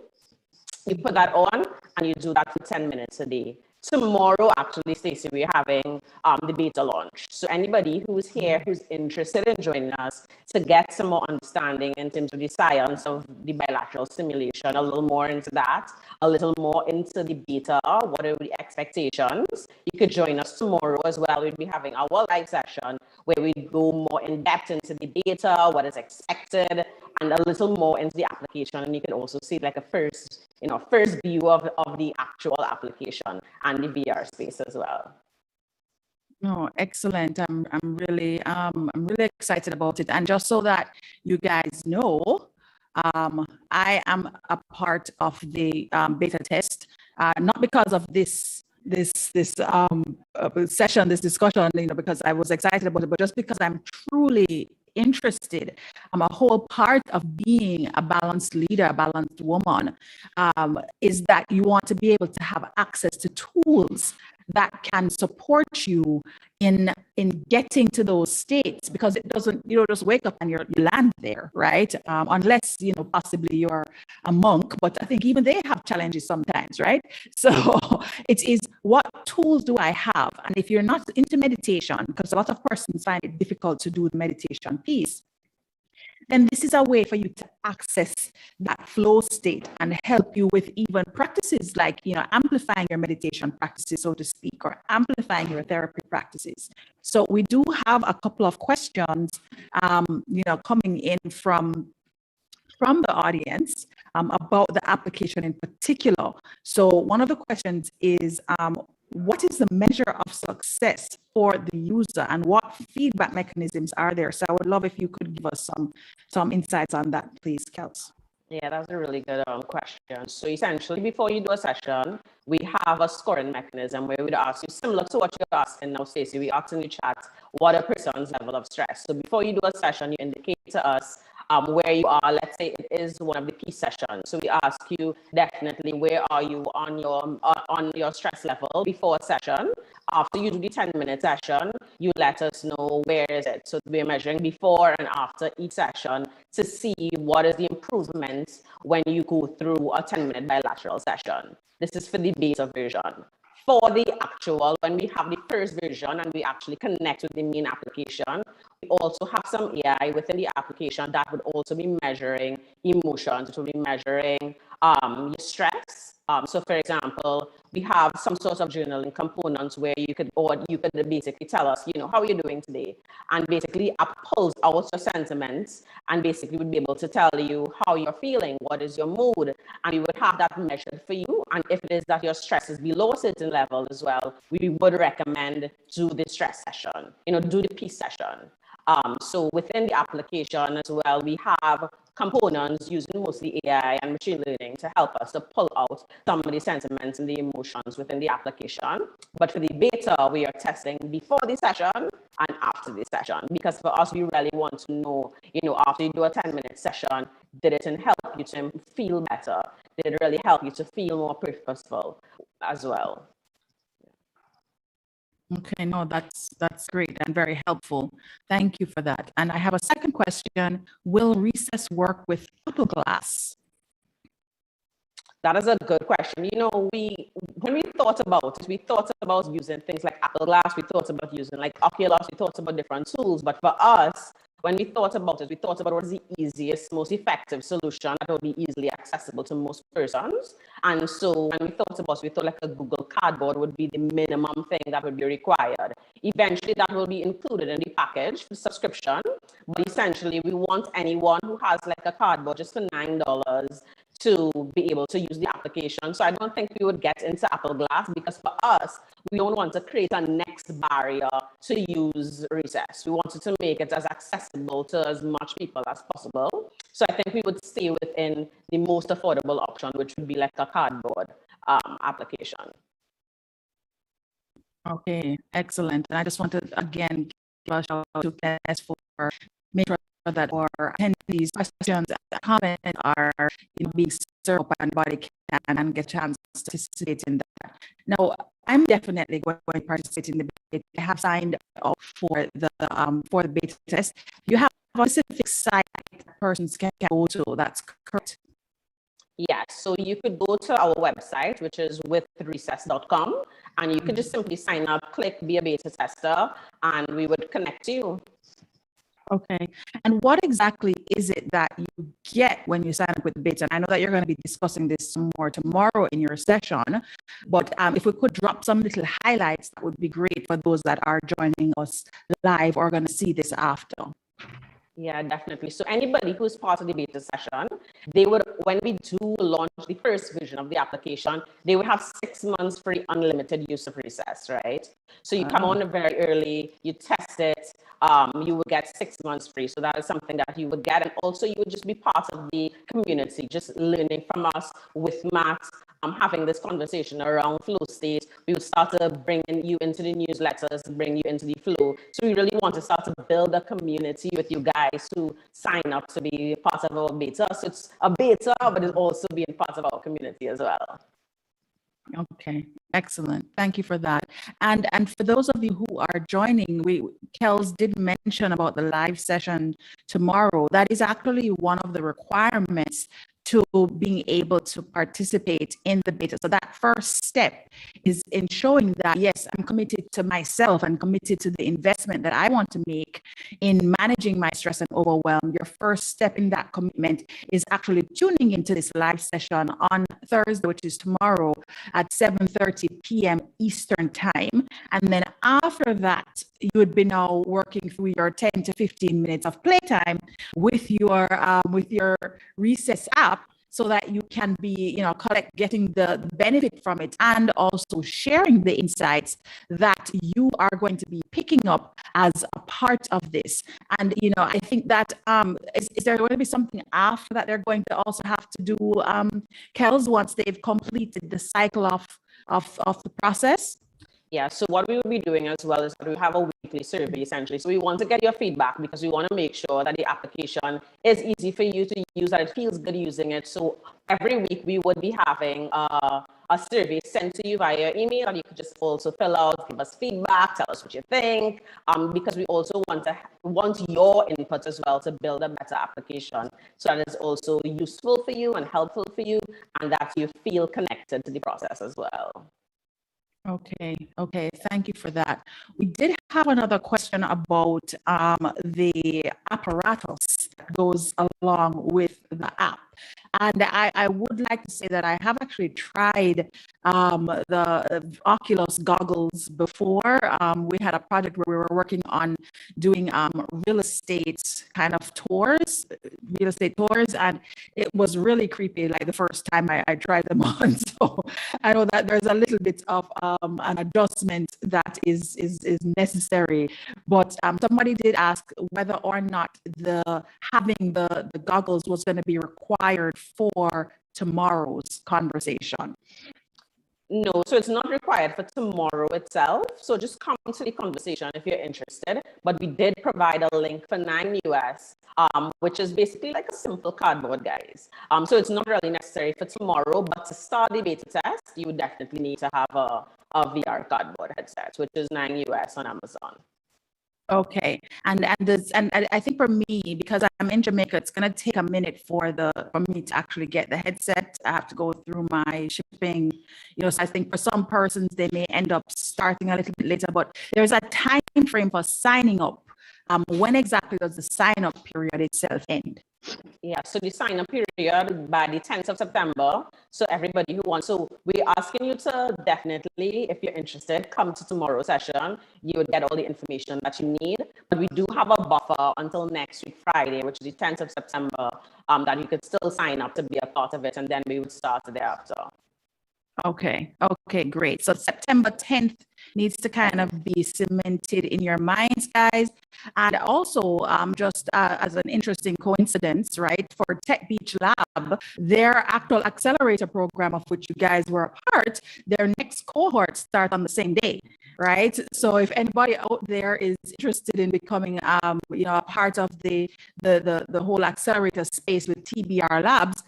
You put that on and you do that for 10 minutes a day. Tomorrow, actually, Stacey, we're having the beta launch. So anybody who's here, who's interested in joining us to get some more understanding in terms of the science of the bilateral stimulation, a little more into that, a little more into the beta, what are the expectations, you could join us tomorrow as well. We'll be having our live session where we go more in depth into the beta, what is expected, and a little more into the application. And you can also see like a first view of the actual application and the VR space as well. Oh, excellent. I'm really excited about it. And just so that you guys know, I am a part of the beta test, not because of this session, this discussion, because I was excited about it, but just because I'm truly interested. I'm a whole part of being a balanced leader, a balanced woman, is that you want to be able to have access to tools that can support you in getting to those states, because it doesn't, you don't just wake up and you land there, right? Unless, possibly you're a monk, but I think even they have challenges sometimes, right? So it is, what tools do I have? And if you're not into meditation, because a lot of persons find it difficult to do the meditation piece, then this is a way for you to access that flow state and help you with even practices like, amplifying your meditation practices, so to speak, or amplifying your therapy practices. So we do have a couple of questions, coming in from the audience about the application in particular. So one of the questions is, what is the measure of success for the user and what feedback mechanisms are there? So I would love if you could give us some insights on that, please, Kels. Yeah, that's a really good question. So essentially, before you do a session, we have a scoring mechanism where we'd ask you, similar to what you're asking now, Stacey, we ask in the chat, what a person's level of stress. So before you do a session, you indicate to us where you are. Let's say it is one of the peace sessions. So we ask you definitely, where are you on your stress level before a session? After you do the 10-minute session, you let us know where is it. So we're measuring before and after each session to see what is the improvement when you go through a 10-minute bilateral session. This is for the beta version. For the actual, when we have the first version and we actually connect with the main application, we also have some AI within the application that would also be measuring emotions. It will be measuring your stress. So for example, we have some sort of journaling components where you could basically tell us, how are you doing today? And basically pulse out your sentiments and basically would be able to tell you how you're feeling, what is your mood, and we would have that measured for you. And if it is that your stress is below a certain level as well, we would recommend do the stress session, do the peace session. So within the application as well, we have components using mostly AI and machine learning to help us to pull out some of the sentiments and the emotions within the application. But for the beta, we are testing before the session and after the session, because for us, we really want to know, after you do a 10-minute session, did it help you to feel better? Did it really help you to feel more purposeful as well? Okay, no, that's great and very helpful. Thank you for that. And I have a second question. Will recess work with Apple Glass? That is a good question. You know, when we thought about it, we thought about using things like Apple Glass, we thought about using like Oculus, we thought about different tools. But for us, when we thought about it, we thought about what is the easiest, most effective solution that would be easily accessible to most persons. And so when we thought about it, we thought like a Google Cardboard would be the minimum thing that would be required. Eventually, that will be included in the package for subscription. But essentially, we want anyone who has like a cardboard just for $9 to be able to use the application. So I don't think we would get into Apple Glass because for us, we don't want to create a next barrier to use Recess. We wanted to make it as accessible to as much people as possible. So I think we would stay within the most affordable option, which would be like a cardboard application. Okay, excellent. And I just wanted again give a shout out to Kes for making sure that our attendees questions and comments are being served up and body can get a chance to participate in that. Now, I'm definitely going to participate in the beta. I have signed up for the beta test. You have a specific site that persons can go to. That's correct. Yes, so you could go to our website, which is withrecess.com, and you could just simply sign up, click be a beta tester, and we would connect you. Okay. And what exactly is it that you get when you sign up with beta? And I know that you're going to be discussing this more tomorrow in your session, but if we could drop some little highlights, that would be great for those that are joining us live or going to see this after. Yeah, definitely. So anybody who's part of the beta session, they would, when we do launch the first version of the application, they would have 6 months free unlimited use of Recess, right? So you come on very early, you test it, you would get 6 months free. So that is something that you would get. And also you would just be part of the community, just learning from us with Matt, having this conversation around flow state. We would start to bring you into the newsletters, bring you into the flow. So we really want to start to build a community with you guys who sign up to be part of our beta. So it's a beta, but it's also being part of our community as well. Okay, excellent. Thank you for that. And for those of you who are joining, Kels did mention about the live session tomorrow. That is actually one of the requirements to being able to participate in the beta. So that first step is in showing that, yes, I'm committed to myself and committed to the investment that I want to make in managing my stress and overwhelm. Your first step in that commitment is actually tuning into this live session on Thursday, which is tomorrow at 7:30 p.m. Eastern time. And then after that, you would be now working through your 10 to 15 minutes of playtime with your Recess app, so that you can be, getting the benefit from it and also sharing the insights that you are going to be picking up as a part of this. And, I think that, is there going to be something after that they're going to also have to do, Kels, once they've completed the cycle of the process? Yeah, so what we will be doing as well is that we have a weekly survey essentially. So we want to get your feedback because we want to make sure that the application is easy for you to use, that it feels good using it. So every week we would be having a survey sent to you via email, and you could just also fill out, give us feedback, tell us what you think, because we also want your input as well to build a better application. So that is also useful for you and helpful for you, and that you feel connected to the process as well. Okay. Thank you for that. We did have another question about the apparatus that goes along with the app. And I would like to say that I have actually tried the Oculus goggles before. We had a project where we were working on doing real estate tours, and it was really creepy, like the first time I tried them on. So I know that there's a little bit of an adjustment that is necessary. But somebody did ask whether or not having the goggles was going to be required for tomorrow's conversation. No, so it's not required for tomorrow itself. So just come to the conversation if you're interested. But we did provide a link for $9 US which is basically like a simple cardboard, guys. So it's not really necessary for tomorrow, but to start the beta test, you would definitely need to have a VR cardboard headset, which is $9 on Amazon. Okay, and I think for me, because I'm in Jamaica, it's gonna take a minute for me to actually get the headset. I have to go through my shipping, so I think for some persons they may end up starting a little bit later, but there's a time frame for signing up. When exactly does the sign up period itself end? Yeah, so the sign up period by the 10th of September. So everybody who wants, so we're asking you to definitely, if you're interested, come to tomorrow's session. You would get all the information that you need. But we do have a buffer until next week, Friday, which is the 10th of September, that you could still sign up to be a part of it. And then we would start thereafter. Okay, great. So September 10th needs to kind of be cemented in your minds, guys. And also, just as an interesting coincidence, right, for Tech Beach Lab, their actual accelerator program of which you guys were a part, their next cohort start on the same day, right? So if anybody out there is interested in becoming, a part of the whole accelerator space with TBR Labs,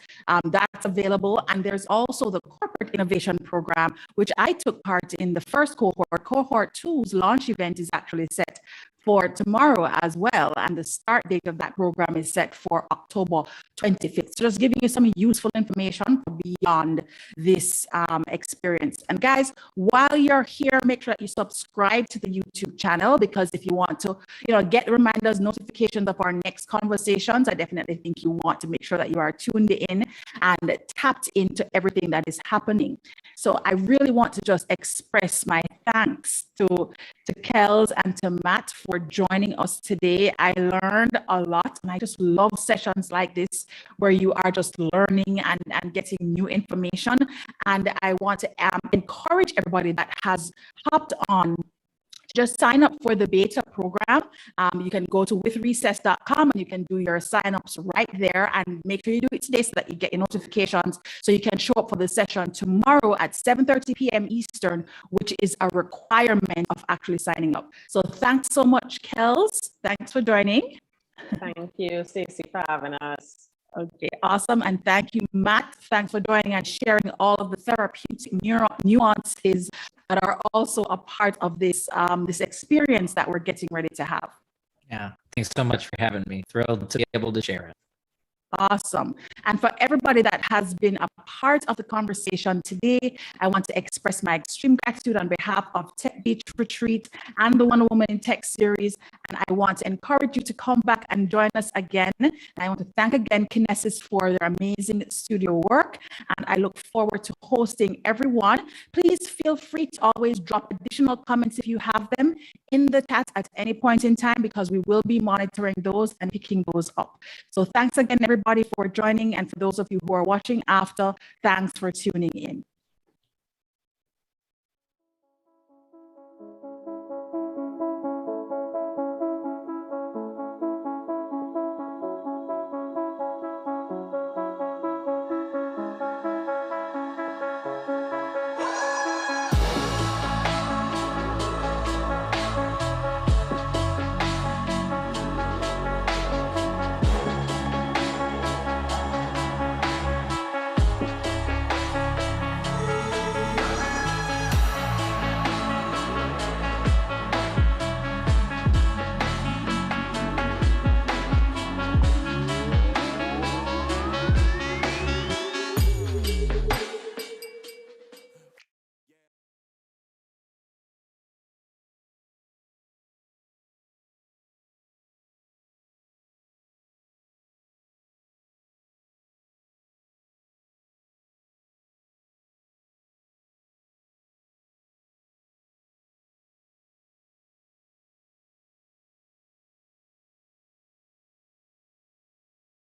that's available. And there's also the corporate innovation program, which I took part in the first cohort. Cohort 2's launch event is actually set for tomorrow as well. And the start date of that program is set for October 25th. So just giving you some useful information beyond this experience. And guys, while you're here, make sure that you subscribe to the YouTube channel, because if you want to, get reminders, notifications of our next conversations, I definitely think you want to make sure that you are tuned in and tapped into everything that is happening. So I really want to just express my thanks to Kels and to Matt for joining us today. I learned a lot, and I just love sessions like this where you are just learning and getting new information. And I want to encourage everybody that has hopped on, just sign up for the beta program. You can go to withrecess.com and you can do your signups right there, and make sure you do it today so that you get your notifications so you can show up for the session tomorrow at 7:30 p.m. Eastern, which is a requirement of actually signing up. So thanks so much, Kels. Thanks for joining. Thank you, Stacey, for having us. Okay, awesome. And thank you, Matt. Thanks for joining and sharing all of the therapeutic nuances that are also a part of this this experience that we're getting ready to have. Yeah, thanks so much for having me. Thrilled to be able to share it. Awesome. And for everybody that has been a part of the conversation today, I want to express my extreme gratitude on behalf of Tech Beach Retreat and the One Woman in Tech series. And I want to encourage you to come back and join us again. And I want to thank again Kinesis for their amazing studio work. And I look forward to hosting everyone. Please feel free to always drop additional comments if you have them in the chat at any point in time, because we will be monitoring those and picking those up. So thanks again, everybody, for joining. And for those of you who are watching after, thanks for tuning in.